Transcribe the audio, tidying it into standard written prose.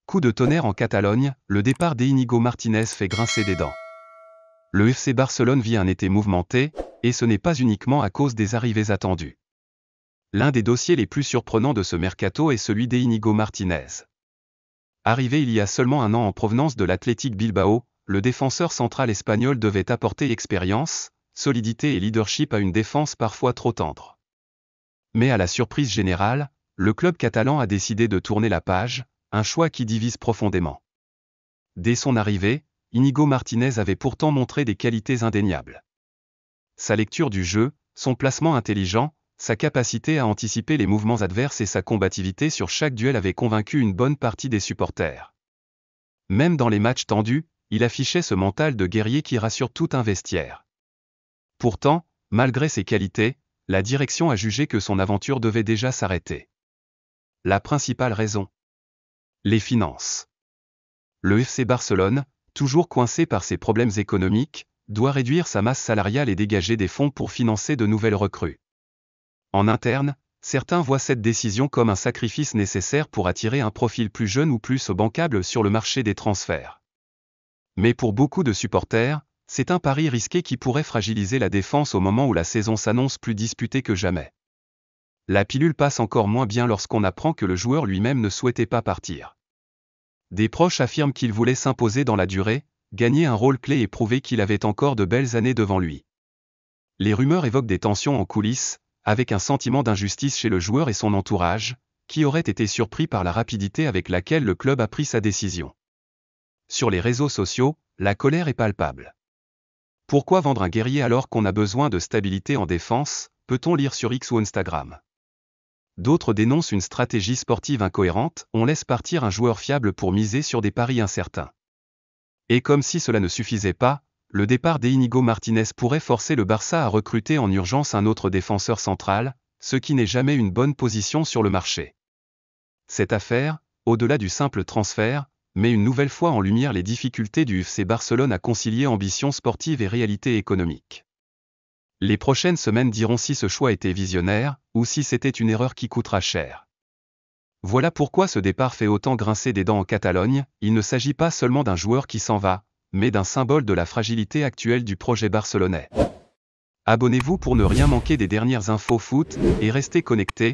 Coup de tonnerre en Catalogne, le départ d'Íñigo Martínez fait grincer des dents. Le FC Barcelone vit un été mouvementé, et ce n'est pas uniquement à cause des arrivées attendues. L'un des dossiers les plus surprenants de ce mercato est celui d'Íñigo Martínez. Arrivé il y a seulement un an en provenance de l'Athletic Bilbao, le défenseur central espagnol devait apporter expérience, solidité et leadership à une défense parfois trop tendre. Mais à la surprise générale, le club catalan a décidé de tourner la page, un choix qui divise profondément. Dès son arrivée, Íñigo Martínez avait pourtant montré des qualités indéniables. Sa lecture du jeu, son placement intelligent, sa capacité à anticiper les mouvements adverses et sa combativité sur chaque duel avaient convaincu une bonne partie des supporters. Même dans les matchs tendus, il affichait ce mental de guerrier qui rassure tout un vestiaire. Pourtant, malgré ses qualités, la direction a jugé que son aventure devait déjà s'arrêter. La principale raison ? Les finances. Le FC Barcelone, toujours coincé par ses problèmes économiques, doit réduire sa masse salariale et dégager des fonds pour financer de nouvelles recrues. En interne, certains voient cette décision comme un sacrifice nécessaire pour attirer un profil plus jeune ou plus bancable sur le marché des transferts. Mais pour beaucoup de supporters, c'est un pari risqué qui pourrait fragiliser la défense au moment où la saison s'annonce plus disputée que jamais. La pilule passe encore moins bien lorsqu'on apprend que le joueur lui-même ne souhaitait pas partir. Des proches affirment qu'il voulait s'imposer dans la durée, gagner un rôle clé et prouver qu'il avait encore de belles années devant lui. Les rumeurs évoquent des tensions en coulisses, avec un sentiment d'injustice chez le joueur et son entourage, qui auraient été surpris par la rapidité avec laquelle le club a pris sa décision. Sur les réseaux sociaux, la colère est palpable. Pourquoi vendre un guerrier alors qu'on a besoin de stabilité en défense, peut-on lire sur X ou Instagram. D'autres dénoncent une stratégie sportive incohérente, on laisse partir un joueur fiable pour miser sur des paris incertains. Et comme si cela ne suffisait pas, le départ d'Íñigo Martínez pourrait forcer le Barça à recruter en urgence un autre défenseur central, ce qui n'est jamais une bonne position sur le marché. Cette affaire, au-delà du simple transfert, met une nouvelle fois en lumière les difficultés du FC Barcelone à concilier ambition sportive et réalité économique. Les prochaines semaines diront si ce choix était visionnaire, ou si c'était une erreur qui coûtera cher. Voilà pourquoi ce départ fait autant grincer des dents en Catalogne, il ne s'agit pas seulement d'un joueur qui s'en va, mais d'un symbole de la fragilité actuelle du projet barcelonais. Abonnez-vous pour ne rien manquer des dernières infos foot, et restez connectés,